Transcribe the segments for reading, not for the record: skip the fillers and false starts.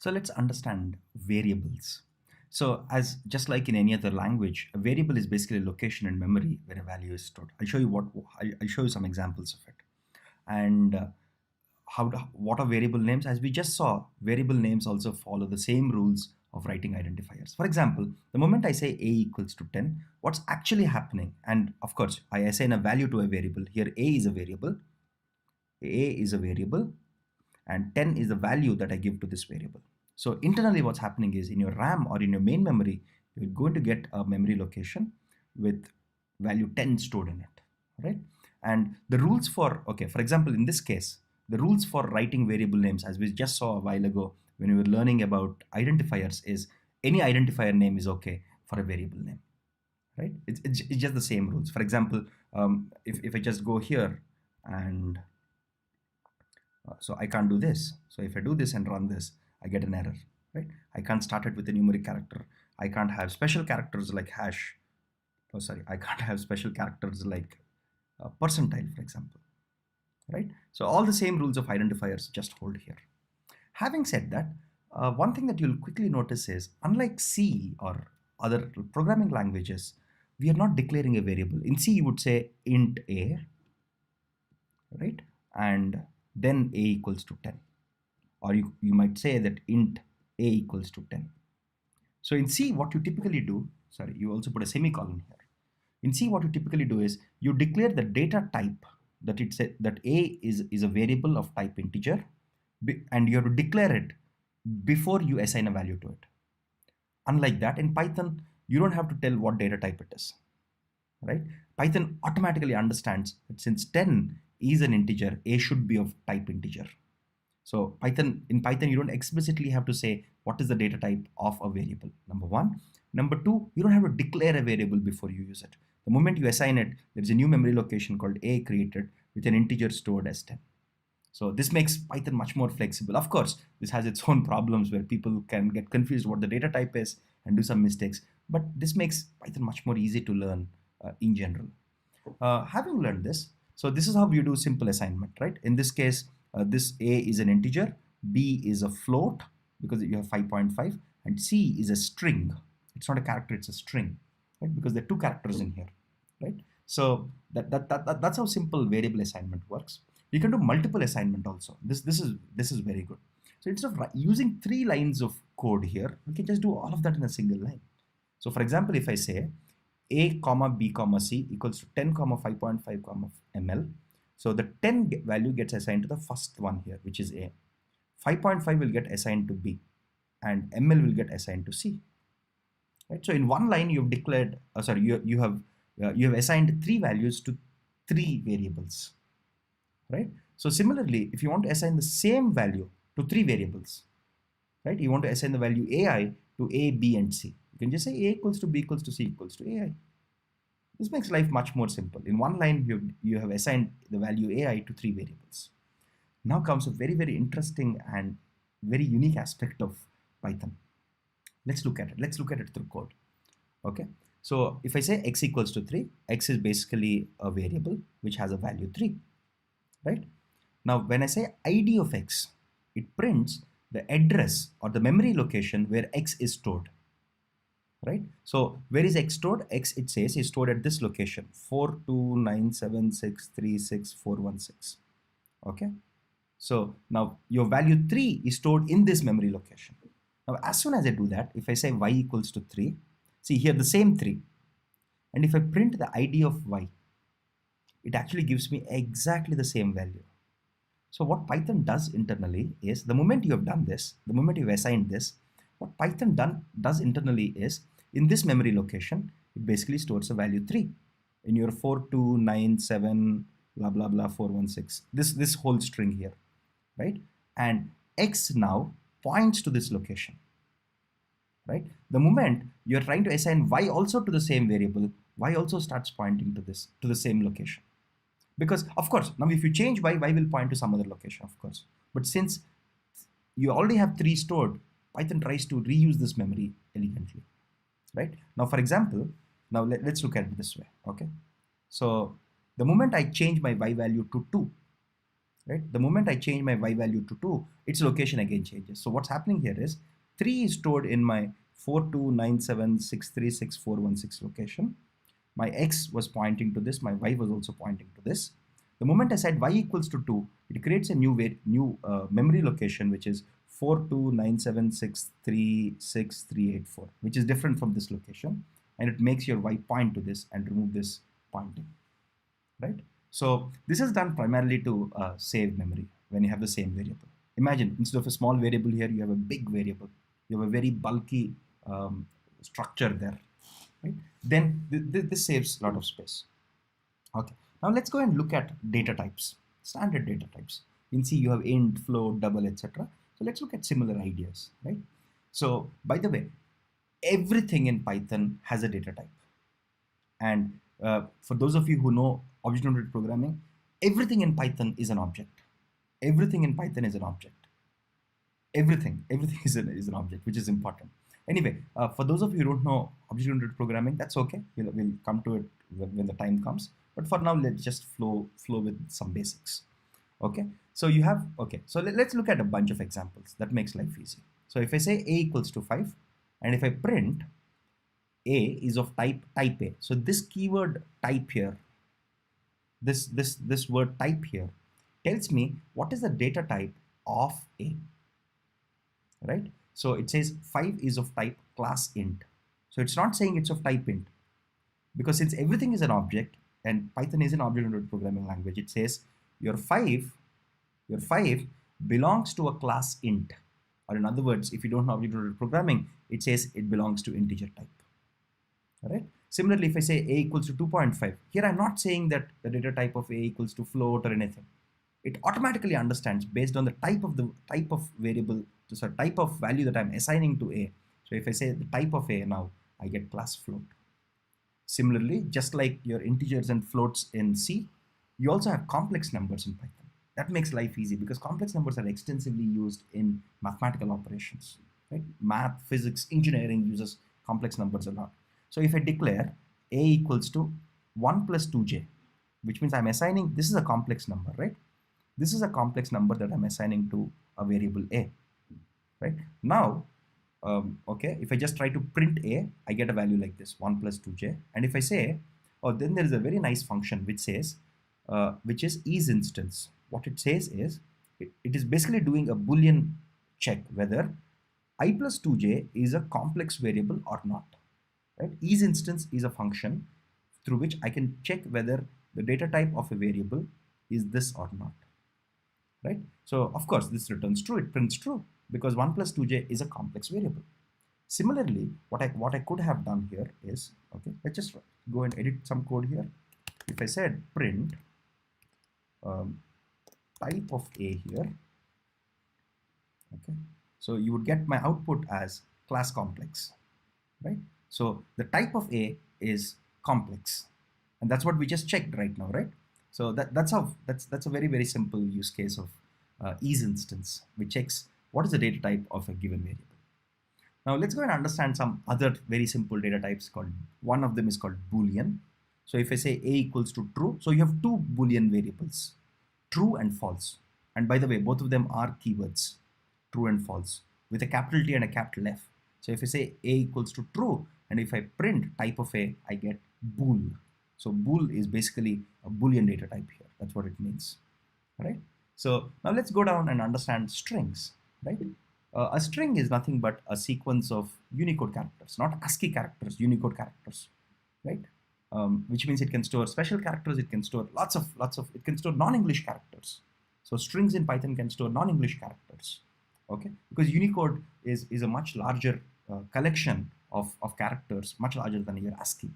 So let's understand variables. So as just like in any other language, a variable is basically a location in memory where a value is stored. I'll show you I'll show you some examples of it. And what are variable names? As we just saw, variable names also follow the same rules of writing identifiers. For example, the moment I say a equals to 10, what's actually happening? And of course, I assign a value to a variable. Here a is a variable, and 10 is the value that I give to this variable. So internally what's happening is in your RAM or in your main memory, you're going to get a memory location with value 10 stored in it, right? And the rules for, okay, for example, in this case, the rules for writing variable names, as we just saw a while ago when we were learning about identifiers, is any identifier name is okay for a variable name, right? It's just the same rules. For example, if I just go here and so I can't do this. So if I do this and run this, I get an error, right? I can't start it with a numeric character. I can't have special characters like hash. Oh, sorry, I can't have special characters like percentile, for example, right? So all the same rules of identifiers just hold here. Having said that, one thing that you'll quickly notice is, unlike C or other programming languages, we are not declaring a variable. In C, you would say int a, right? And then a equals to 10. Or you might say that int a equals to 10. So in C, what you typically do, sorry, you also put a semicolon here. In C, what you typically do is you declare the data type that that a is a variable of type integer, and you have to declare it before you assign a value to it. Unlike that, in Python, you don't have to tell what data type it is, right? Python automatically understands that since 10 is an integer, a should be of type integer. So in Python, you don't explicitly have to say what is the data type of a variable, number one. Number two, you don't have to declare a variable before you use it. The moment you assign it, there's a new memory location called a created with an integer stored as 10. So this makes Python much more flexible. Of course, this has its own problems where people can get confused what the data type is and do some mistakes, but this makes Python much more easy to learn in general. Having learned this, so this is how you do simple assignment, right? In this case, this a is an integer, b is a float because you have 5.5, and c is a string. It's not a character, it's a string, right? Because there are two characters in here, right? So that's how simple variable assignment works. You can do multiple assignment also. This is very good. So instead of using 3 lines of code here, we can just do all of that in a single line. So for example, if I say a comma b comma c equals to 10 comma 5.5 comma ml, so the 10 value gets assigned to the first one here, which is a. 5.5 will get assigned to b, and ml will get assigned to c. Right? So in one line you have declared, you have assigned 3 values to 3 variables, right? So similarly, if you want to assign the same value to 3 variables, right? You want to assign the value ai to a, b, and c. You can just say a equals to b equals to c equals to ai. This makes life much more simple. In one line, you have assigned the value ai to 3 variables. Now comes a very, very interesting and very unique aspect of Python. Let's look at it. Let's look at it through code. Okay. So if I say x equals to 3, x is basically a variable which has a value 3, right? Now, when I say id of x, it prints the address or the memory location where x is stored, right? So where is x stored? X, it says, is stored at this location, 42976364416. Okay. So now your value 3 is stored in this memory location. Now, as soon as I do that, if I say y equals to 3, see here the same 3. And if I print the id of y, it actually gives me exactly the same value. So what Python does internally is, the moment you have done this, the moment you've assigned this, what Python does internally is, in this memory location, it basically stores a value 3 in your 4297 blah blah blah 416, this whole string here, right? And x now points to this location, right? The moment you're trying to assign y also to the same variable, y also starts pointing to the same location. Because of course, now if you change y will point to some other location, of course. But since you already have 3 stored, Python tries to reuse this memory elegantly, right? Now, for example, now let's look at it this way, okay? So the moment I change my y value to 2, right? The moment I change my y value to 2, its location again changes. So what's happening here is 3 is stored in my 4297636416 location. My x was pointing to this, my y was also pointing to this. The moment I said y equals to 2, it creates a new memory location, which is 4297636384, which is different from this location, and it makes your y point to this and remove this pointing, right? So this is done primarily to save memory when you have the same variable. Imagine instead of a small variable here, you have a big variable. You have a very bulky structure there, right? Then this saves a lot of space. Okay, now let's go and look at data types, standard data types. You can see you have int, float, double, etc. So let's look at similar ideas, right? So by the way, everything in Python has a data type. And for those of you who know object-oriented programming, everything in Python is an object. Everything in Python is an object. Everything is an object, which is important. Anyway, for those of you who don't know object-oriented programming, that's okay. We'll come to it when the time comes. But for now, let's just flow with some basics. Okay. So you have, okay. So let's look at a bunch of examples. That makes life easy. So if I say a equals to 5, and if I print a is of type A. So this keyword type here, this word type here tells me what is the data type of A, right? So it says 5 is of type class int. So it's not saying it's of type int, because since everything is an object and Python is an object-oriented programming language, it says your 5 belongs to a class int. Or in other words, if you don't know object-oriented programming, it says it belongs to integer type. All right. Similarly, if I say a equals to 2.5, here I'm not saying that the data type of a equals to float or anything. It automatically understands based on the type of variable, so type of value that I'm assigning to a. So if I say the type of a now, I get class float. Similarly, just like your integers and floats in C, you also have complex numbers in Python. That makes life easy because complex numbers are extensively used in mathematical operations. Right? Math, physics, engineering uses complex numbers a lot. So if I declare a equals to 1 plus 2j, which means I'm assigning, this is a complex number, right? This is a complex number that I'm assigning to a variable a, right? Now, okay, if I just try to print a, I get a value like this, 1 plus 2j. And if I say, oh, then there is a very nice function which says, which is isInstance. What it says is, it is basically doing a Boolean check whether I plus 2j is a complex variable or not. Right? isInstance is a function through which I can check whether the data type of a variable is this or not. Right? So of course this returns true, it prints true because 1 plus 2j is a complex variable. Similarly, what I could have done here is, okay, let's just go and edit some code here. If I said print type of a here, okay, so you would get my output as class complex, right? So the type of A is complex, and that's what we just checked right now, right? So that's a very simple use case of isInstance, which checks what is the data type of a given variable. Now let's go and understand some other very simple data types. One of them is called Boolean. So if I say A equals to true, so you have two Boolean variables, true and false. And by the way, both of them are keywords, true and false, with a capital T and a capital F. So if I say A equals to true, and if I print type of A, I get bool. So bool is basically a Boolean data type here. That's what it means, right? So now let's go down and understand strings, right? A string is nothing but a sequence of Unicode characters, not ASCII characters, Unicode characters, right? Which means it can store special characters, it can store it can store non-English characters. So strings in Python can store non-English characters, okay? Because Unicode is a much larger collection of characters, much larger than your ASCII.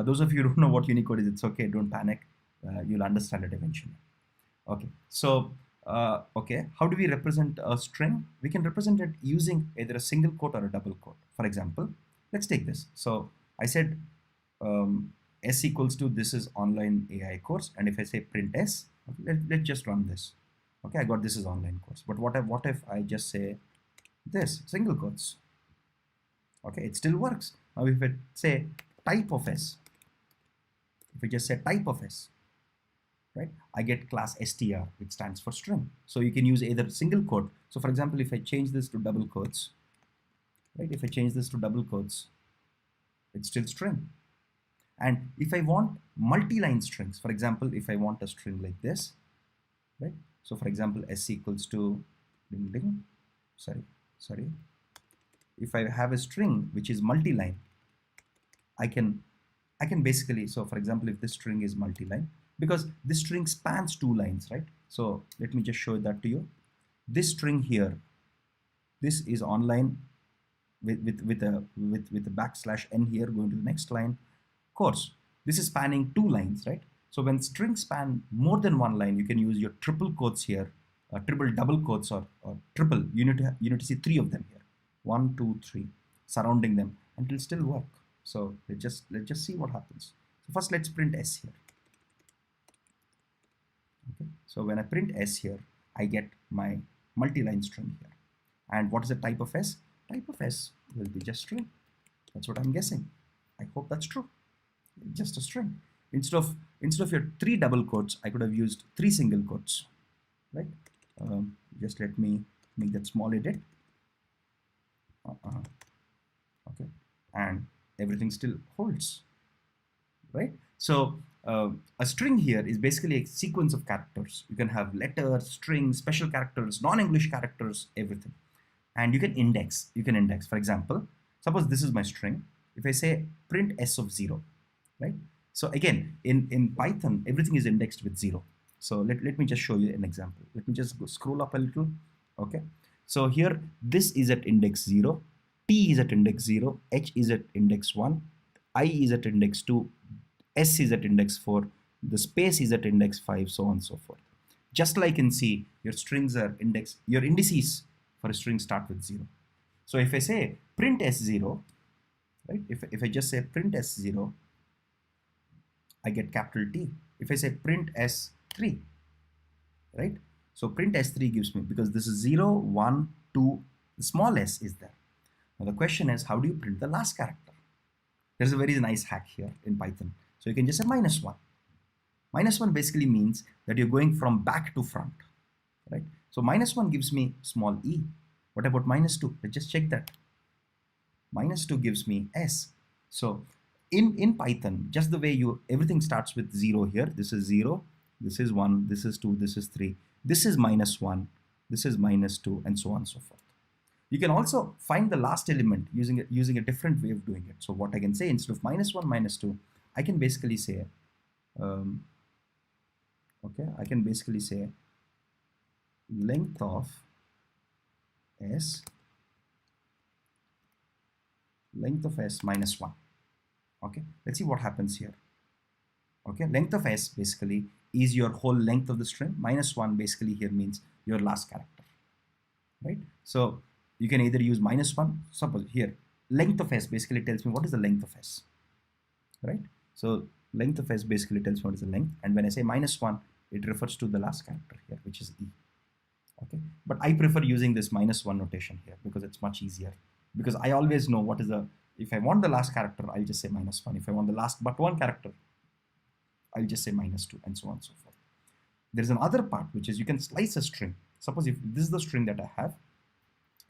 Those of you who don't know what Unicode is, it's okay, don't panic. You'll understand it eventually. Okay, so, okay, how do we represent a string? We can represent it using either a single quote or a double quote. For example, let's take this. So I said S equals to this is online AI course, and if I say print S, okay, let's just run this. Okay, I got this is online course, but what if I just say this, single quotes? Okay, it still works. Now if I say type of S, if we just say type of S, right? I get class str, which stands for string. So you can use either single quote. So for example, if I change this to double quotes, right? If I change this to double quotes, it's still string. And if I want multi-line strings, for example, if I want a string like this, right? So for example, s equals to ding ding, sorry. If I have a string which is multi-line, I can basically, so for example, if this string is multi-line, because this string spans 2 lines, right? So let me just show that to you. This string here, this is online with a backslash n here going to the next line. Of course, this is spanning 2 lines, right? So when strings span more than 1 line, you can use your triple quotes here, triple double quotes, or triple. You need to see 3 of them here, 1, 2, 3, surrounding them, and it'll still work. So let's just see what happens. So first, let's print s here. Okay. So when I print s here, I get my multi-line string here. And what is the type of s? Type of s will be just string. That's what I'm guessing. I hope that's true. Just a string. Instead of your 3 double quotes, I could have used 3 single quotes, right? Just let me make that small edit. Okay, and everything still holds, right? So a string here is basically a sequence of characters. You can have letters, strings, special characters, non-English characters, everything. And you can index. For example, suppose this is my string. If I say print s of 0, right? So again, in Python, everything is indexed with 0. So let me just show you an example. Let me just scroll up a little. Okay. So here, this is at index 0, t is at index 0, h is at index 1, I is at index 2, s is at index 4, the space is at index 5, so on and so forth. Just like in C, your strings are indexed, your indices for a string start with 0. So if I say print s0, right? If I just say print s0, I get capital T. If I say print s3, right? So print s3 gives me, because this is 0, 1, 2, the small s is there. Now the question is, how do you print the last character? There's a very nice hack here in Python. So you can just say -1. -1 basically means that you're going from back to front, right? So -1 gives me small e. What about -2? Let's just check that. -2 gives me s. So in Python, just the way everything starts with 0 here. This is 0, this is 1, this is 2, this is 3, this is -1, this is -2, and so on and so forth. You can also find the last element using a different way of doing it. So what I can say, instead of -1, -2, I can basically say, okay, I can basically say length of s -1. Okay, let's see what happens here. Okay, length of s basically is your whole length of the string. -1 basically here means your last character, right? So you can either use -1, suppose here, length of s basically tells me what is the length of s, right? So length of s basically tells me what is the length, and when I say -1, it refers to the last character here, which is e. Okay, but I prefer using this -1 notation here because it's much easier, because I always know what is the, if I want the last character, I'll just say -1. If I want the last but one character, I'll just say -2, and so on and so forth. There's another part, which is you can slice a string. Suppose if this is the string that I have,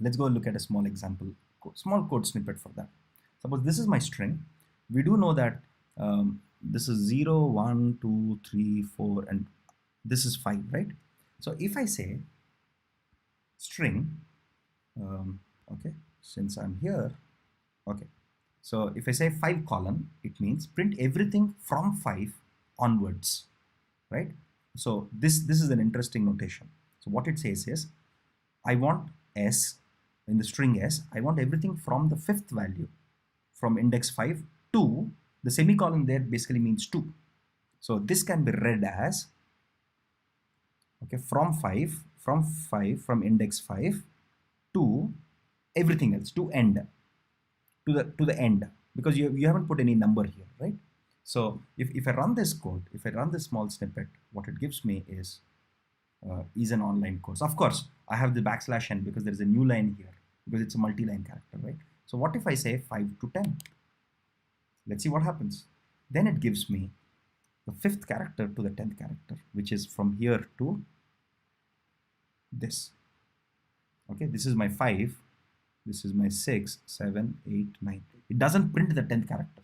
let's go look at a small example, small code snippet for that. Suppose this is my string. We do know that this is 0, 1, 2, 3, 4, and this is 5, right? So if I say string, okay, since I'm here, okay, so if I say 5 colon, it means print everything from 5 onwards, right? So this is an interesting notation. So what it says is, I want s, in the string s, I want everything from the 5th value, from index 5 to, the semicolon there basically means 2. So this can be read as, okay, from index 5 to everything else, to end, to the end, because you haven't put any number here, right? So if I run this code, if I run this small snippet, what it gives me is an online course. Of course, I have the \n because there is a new line here, because it's a multi-line character, right? So what if I say 5 to 10? Let's see what happens. Then it gives me the 5th character to the 10th character, which is from here to this. Okay, this is my 5, this is my 6, 7, 8, 9. It doesn't print the 10th character.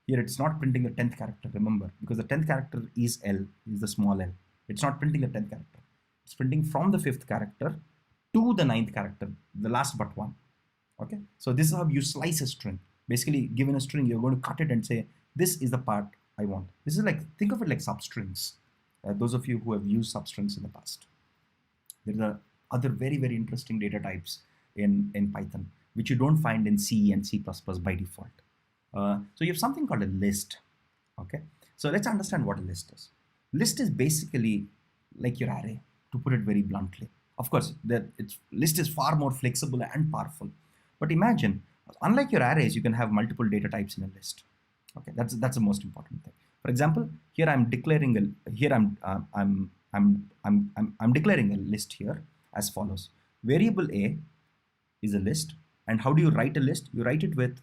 Here it's not printing the 10th character, remember, because the 10th character is L, is the small l. It's not printing the 10th character. It's printing from the 5th character to the 9th character, the last but one. Okay, so this is how you slice a string. Basically, given a string, you're going to cut it and say, this is the part I want. This is like, think of it like substrings. Those of you who have used substrings in the past. There are other very, very interesting data types in Python, which you don't find in C and C++ by default. So you have something called a list. Okay, so let's understand what a list is. List is basically like your array, to put it very bluntly. Of course, list is far more flexible and powerful. But imagine, unlike your arrays, you can have multiple data types in a list. Okay, that's the most important thing. For example, here I'm declaring I'm declaring a list here as follows. Variable A is a list, and how do you write a list? You write it with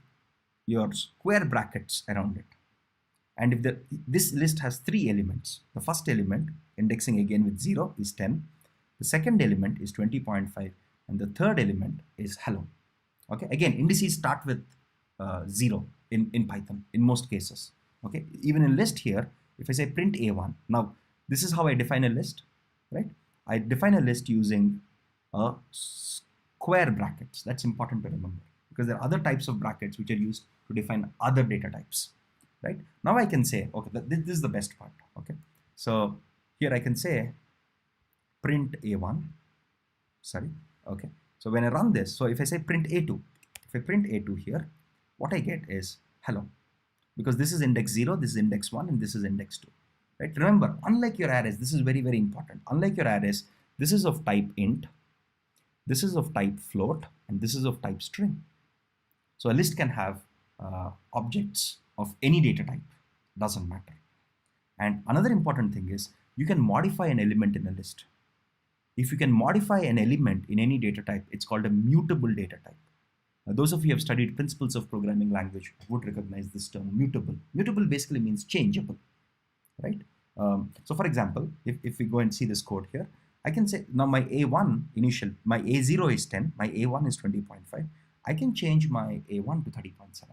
your square brackets around it. And if this list has 3 elements, the first element, indexing again with 0, is 10. The second element is 20.5, and the third element is hello. Okay, again, indices start with 0 in Python in most cases. Okay, even in list here, if I say print A1, now this is how I define a list, right? I define a list using square brackets. That's important to remember, because there are other types of brackets which are used to define other data types, right? Now I can say, okay, this is the best part. Okay, so here I can say print A1, sorry, okay. So when I run this, so if I say print A2, if I print A2 here, what I get is hello, because this is index 0, this is index 1, and this is index 2, right? Remember, unlike your arrays, this is very, very important. Unlike your arrays, this is of type int, this is of type float, and this is of type string. So a list can have objects of any data type, doesn't matter. And another important thing is you can modify an element in a list. If you can modify an element in any data type, it's called a mutable data type. Those of you who have studied principles of programming language would recognize this term, mutable. Mutable basically means changeable, right? So for example, if we go and see this code here, I can say now my A1 initial, my A0 is 10, my A1 is 20.5. I can change my A1 to 30.7,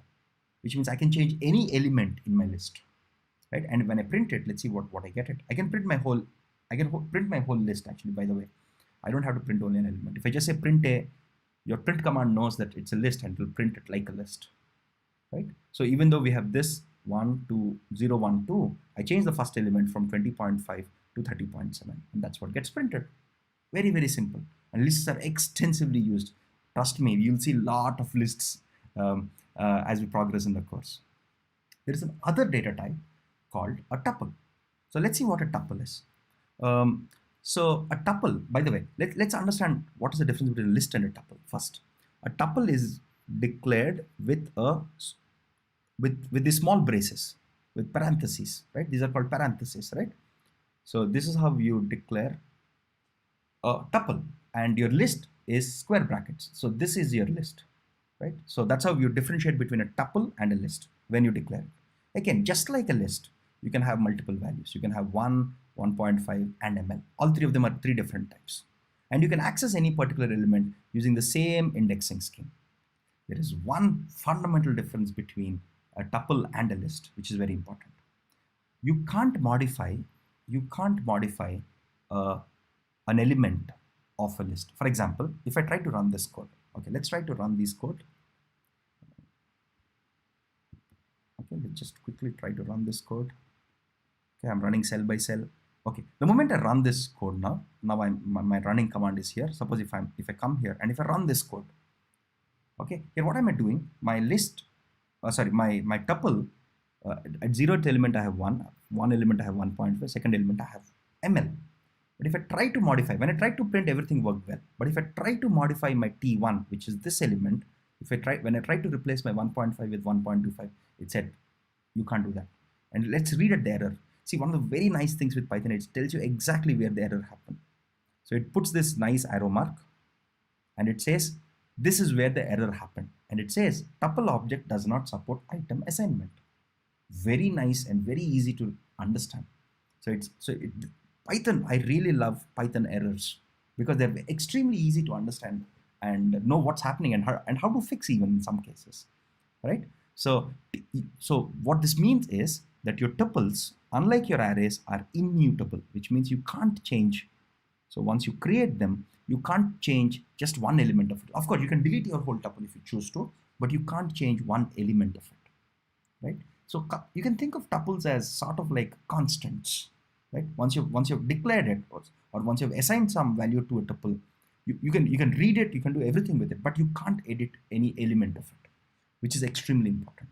which means I can change any element in my list, right? And when I print it, let's see what I get it. I can print my whole list actually, by the way. I don't have to print only an element. If I just say print A, your print command knows that it's a list and will print it like a list, right? So even though we have this 1, 2, 0, 1, 2, I change the first element from 20.5 to 30.7, and that's what gets printed. Very, very simple. And lists are extensively used. Trust me, you'll see a lot of lists as we progress in the course. There is another data type called a tuple. So let's see what a tuple is. So a tuple, by the way, let's understand what is the difference between a list and a tuple first. A tuple is declared with the small braces, with parentheses, right? These are called parentheses, right? So this is how you declare a tuple, and your list is square brackets. So this is your list, right? So that's how you differentiate between a tuple and a list when you declare it. Again, just like a list, you can have multiple values. You can have 1, 1.5, and ml. All three of them are 3 different types. And you can access any particular element using the same indexing scheme. There is one fundamental difference between a tuple and a list, which is very important. You can't modify an element of a list. For example, if I try to run this code, okay, let's try to run this code. Okay, let's just quickly try to run this code. Okay, I'm running cell by cell. Okay, the moment I run this code now my running command is here. Suppose if I come here and if I run this code, okay, here what am I doing? My list, my tuple, at 0th element I have 1 element I have 1.5, second element I have ml. But if I try to modify, when I try to print, everything worked well. But if I try to modify my t1, which is this element, when I try to replace my 1.5 with 1.25, it said you can't do that. And let's read at the error. See, one of the very nice things with Python, it tells you exactly where the error happened. So it puts this nice arrow mark and it says this is where the error happened, and it says tuple object does not support item assignment. Very nice and very easy to understand. Python, I really love Python errors because they're extremely easy to understand and know what's happening and how to fix even in some cases, right? So, so what this means is that your tuples, unlike your arrays, are immutable, which means you can't change. So once you create them, you can't change just one element of it. Of course, you can delete your whole tuple if you choose to, but you can't change one element of it, right? So you can think of tuples as sort of like constants, right? Once you've declared it, or once you've assigned some value to a tuple, you can read it, you can do everything with it, but you can't edit any element of it, which is extremely important.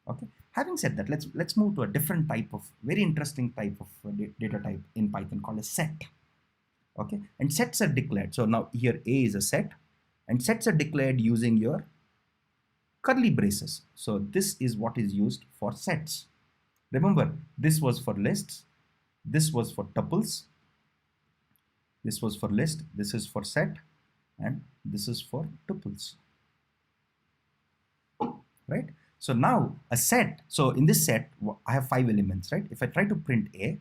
Okay. Having said that, let's move to a different type of very interesting type of data type in Python called a set. Okay, and sets are declared. So now here A is a set, and sets are declared using your curly braces. So this is what is used for sets. Remember, this was for lists, this was for tuples, this was for list, this is for set, and this is for tuples, right? So now a set, so in this set, I have 5 elements, right? If I try to print A,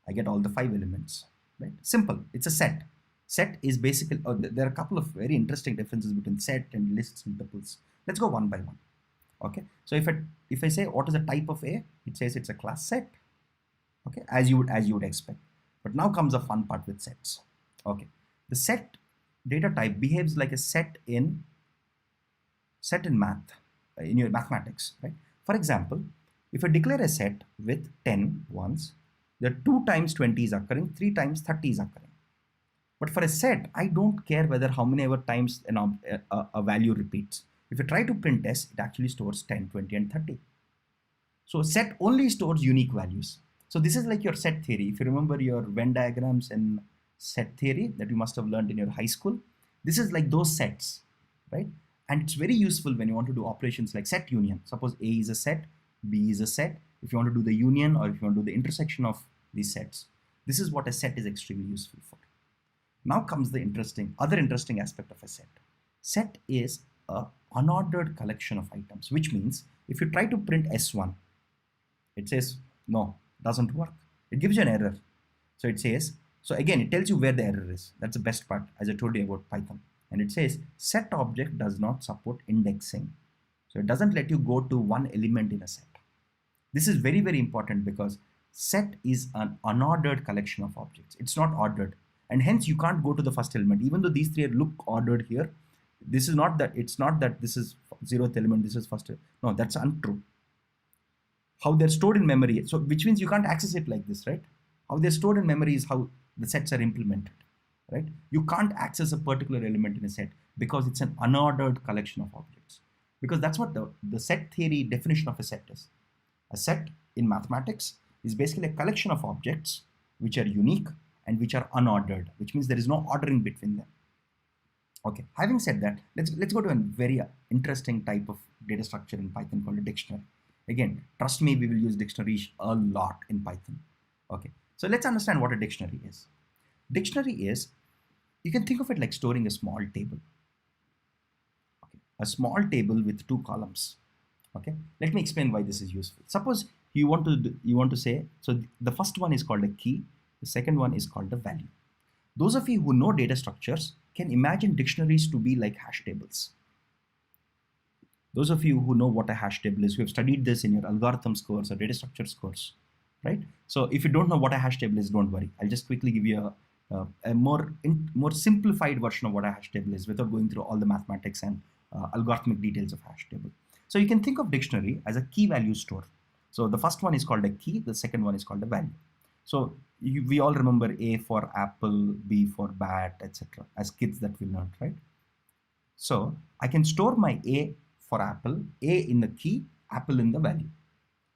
I get all the 5 elements, right? Simple, it's a set. Set is basically, there are a couple of very interesting differences between set and lists and tuples. Let's go one by one. Okay, so if I say what is the type of A, it says it's a class set. Okay, as you would expect. But now comes the fun part with sets. Okay, the set data type behaves like a set in math, in your mathematics, right? For example, if I declare a set with 10 ones, there are 2 times 20 is occurring, 3 times 30 is occurring. But for a set, I don't care whether how many ever times a value repeats. If you try to print s, it actually stores 10, 20, and 30. So set only stores unique values. So this is like your set theory. If you remember your Venn diagrams and set theory that you must have learned in your high school, this is like those sets, right? And it's very useful when you want to do operations like set union. Suppose A is a set, B is a set. If you want to do the union or if you want to do the intersection of these sets, this is what a set is extremely useful for. Now comes the other interesting aspect of a set. Set is a unordered collection of items, which means if you try to print S1, it says, no, doesn't work. It gives you an error. So it says, so again, it tells you where the error is. That's the best part, as I told you about Python. And it says, set object does not support indexing. So it doesn't let you go to one element in a set. This is very, very important because set is an unordered collection of objects. It's not ordered. And hence you can't go to the first element. Even though these three look ordered here, this is not that, it's not that this is 0th element, this is first. No, that's untrue. How they're stored in memory. So which means you can't access it like this, right? How they're stored in memory is how the sets are implemented, right? You can't access a particular element in a set because it's an unordered collection of objects. Because that's what the set theory definition of a set is. A set in mathematics is basically a collection of objects which are unique and which are unordered, which means there is no ordering between them. Okay, having said that, let's go to a very interesting type of data structure in Python called a dictionary. Again, trust me, we will use dictionaries a lot in Python. Okay, so let's understand what a dictionary is. Dictionary is, you can think of it like storing a small table. Okay, a small table with 2 columns. Okay, let me explain why this is useful. Suppose you want to say, so the first one is called a key, the second one is called a value. Those of you who know data structures can imagine dictionaries to be like hash tables. Those of you who know what a hash table is, who have studied this in your algorithms course or data structures course, right? So if you don't know what a hash table is, don't worry. I'll just quickly give you a more simplified version of what a hash table is without going through all the mathematics and algorithmic details of hash table. So you can think of dictionary as a key value store. So the first one is called a key, the second one is called a value. So we all remember A for apple, B for bat, etc. as kids that we learned, right? So I can store my A for apple, A in the key, apple in the value.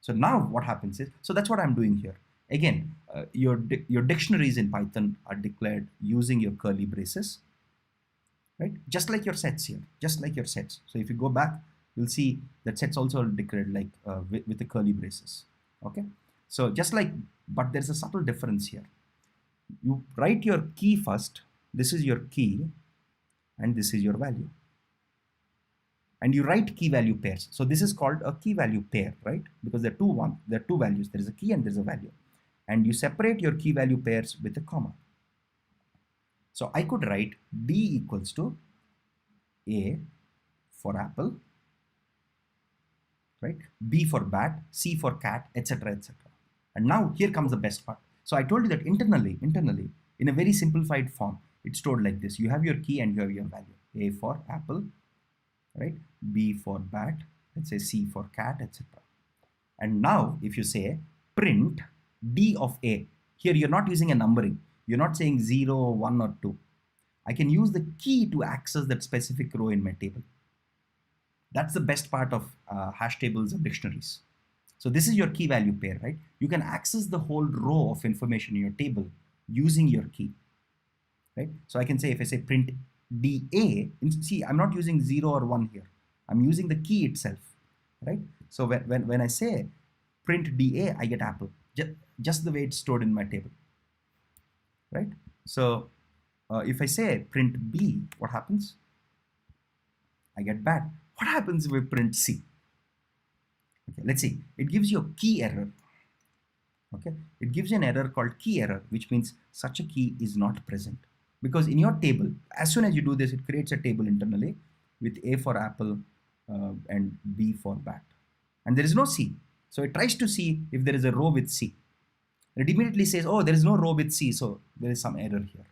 So now what happens is, so that's what I'm doing here. Again, your dictionaries in Python are declared using your curly braces, right? Just like your sets here, just like your sets. So if you go back, you'll see that sets also are declared like with the curly braces, okay? So just like, but there's a subtle difference here. You write your key first, this is your key, and this is your value. and you write key value pairs. So this is called a key value pair, right? Because there are two values. There is a key and there is a value, and you separate your key value pairs with a comma. So I could write D equals to A for apple, right? B for bat, C for cat, etc., etc. And now here comes the best part. So I told you that internally, in a very simplified form, it's stored like this. You have your key and you have your value. A for apple, right? B for bat, let's say C for cat, etc. And now if you say print D of A, here you're not using a numbering. You're not saying 0, 1 or 2. I can use the key to access that specific row in my table. That's the best part of hash tables and dictionaries. So this is your key value pair, right? You can access the whole row of information in your table using your key, right? So I can say, if I say print DA, see, I'm not using 0 or 1 here. I'm using the key itself, right? So when I say print DA, I get apple, just the way it's stored in my table, right? So if I say print B, what happens? I get bat. What happens if we print C? Okay, let's see. It gives you a key error. Okay, it gives you an error called key error, which means such a key is not present. Because in your table, as soon as you do this, it creates a table internally with A for apple and B for bat. And there is no C. So it tries to see if there is a row with C. It immediately says, oh, there is no row with C, so there is some error here.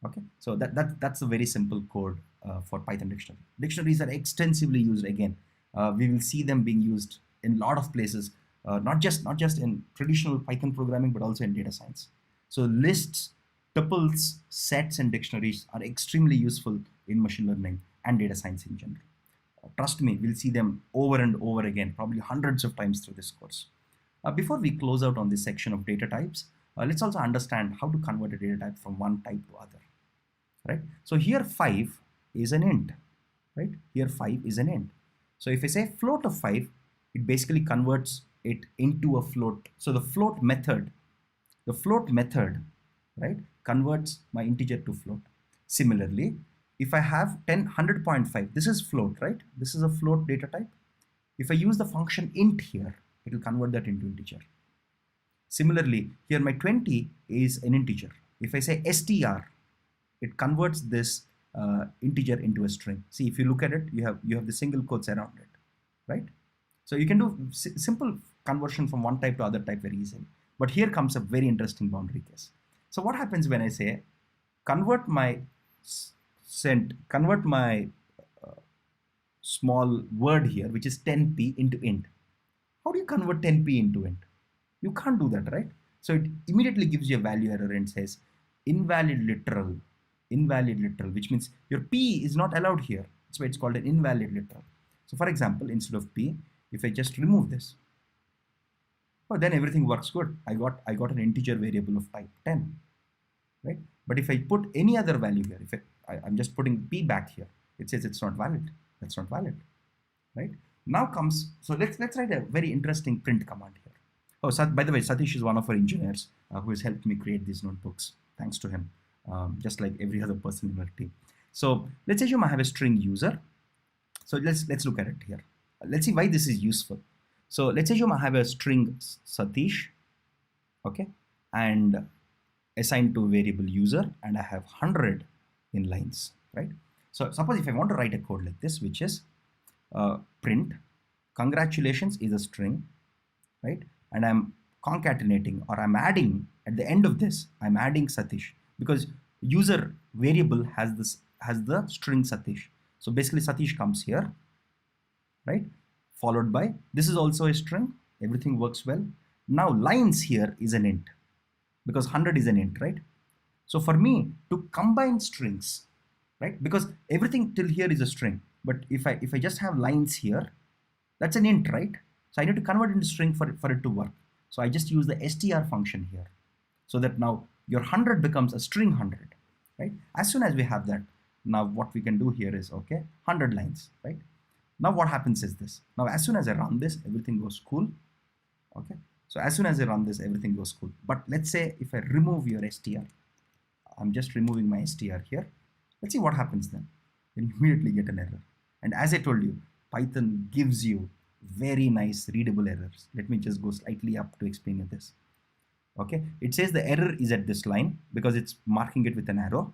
Okay, so that's a very simple code for Python dictionary. Dictionaries are extensively used again. We will see them being used in a lot of places, not just in traditional Python programming, but also in data science. So lists, tuples, sets, and dictionaries are extremely useful in machine learning and data science in general. Trust me, we'll see them over and over again, probably hundreds of times through this course. Before we close out on this section of data types, let's also understand how to convert a data type from one type to other, right? So here 5 is an int, right? Here 5 is an int. So if I say float of 5, it basically converts it into a float. So the float method, right, converts my integer to float. Similarly, if I have 100.5, this is float, right? This is a float data type. If I use the function int here, it will convert that into integer. Similarly, here my 20 is an integer. If I say str, it converts this integer into a string. See, if you look at it, you have the single quotes around it, right? So you can do simple conversion from one type to other type very easily. But here comes a very interesting boundary case. So what happens when I say convert my small word here, which is 10p into int? How do you convert 10p into int? You can't do that, right? So it immediately gives you a value error and says invalid literal, which means your p is not allowed here. That's why it's called an invalid literal. So for example, instead of p, if I just remove this, oh, then everything works good. I got an integer variable of type 10, right? But if I put any other value here, if I'm just putting p back here, it says it's not valid. That's not valid, right? Now comes, so let's write a very interesting print command here. Oh, by the way, Satish is one of our engineers who has helped me create these notebooks. Thanks to him, just like every other person in our team. So let's assume I have a string user. So let's look at it here. Let's see why this is useful. So let's assume I have a string Satish, okay, and assigned to a variable user, and I have 100 in lines, right? So suppose if I want to write a code like this, which is print congratulations is a string, right? And I'm concatenating, or I'm adding at the end of this, I'm adding Satish, because user variable has the string Satish. So basically Satish comes here, right? Followed by, this is also a string, everything works well. Now lines here is an int, because 100 is an int, right? So for me to combine strings, right? Because everything till here is a string, but if I just have lines here, that's an int, right? So I need to convert into string for it to work. So I just use the str function here, so that now your 100 becomes a string 100, right? As soon as we have that, now what we can do here is, okay, 100 lines, right? Now what happens is this. Now as soon as I run this, everything goes cool, okay? So as soon as I run this, everything goes cool. But let's say if I remove your str, I'm just removing my str here. Let's see what happens then. You immediately get an error. And as I told you, Python gives you very nice readable errors. Let me just go slightly up to explain you this. Okay, it says the error is at this line because it's marking it with an arrow,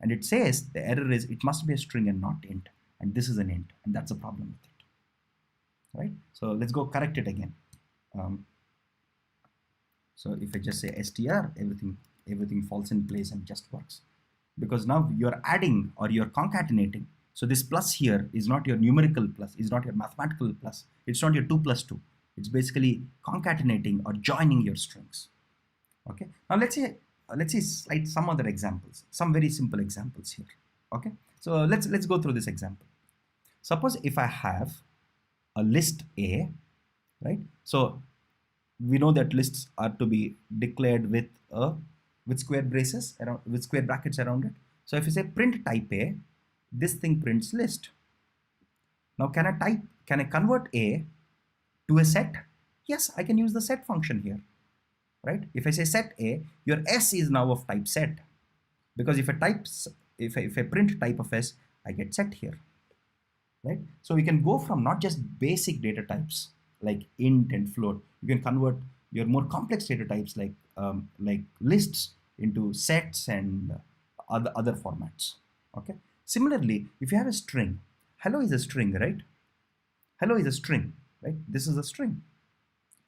and it says the error is it must be a string and not int, and this is an int, and that's a problem with it, right? So let's go correct it again. um, so if I just say str, everything falls in place and just works, because now you're adding or you're concatenating. So this plus here is not your numerical plus, is not your mathematical plus, it's not your 2 plus 2, it's basically concatenating or joining your strings. Okay, now let's see some other examples, some very simple examples here. Okay, so let's go through this example. Suppose if I have a list A, right? So we know that lists are to be declared with square braces around, with square brackets around it. So if you say print type A, this thing prints list. Now can I convert A to a set? Yes, I can use the set function here, right? If I say set A, your S is now of type set, because if I print type of S, I get set here, right? So we can go from not just basic data types like int and float. You can convert your more complex data types like lists into sets and other formats. Okay. Similarly, if you have a string, hello is a string, right? Hello is a string, right? This is a string.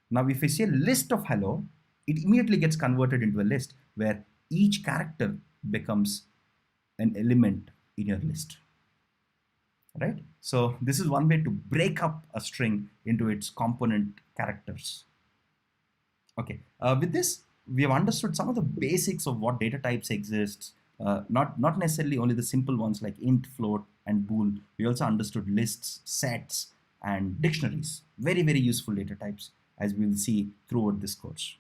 Now, if I say list of hello, it immediately gets converted into a list where each character becomes an element in your list, right? So this is one way to break up a string into its component characters. Okay, with this, we have understood some of the basics of what data types exist, not necessarily only the simple ones like int, float, and bool. We also understood lists, sets, and dictionaries. Very, very useful data types, as we will see throughout this course.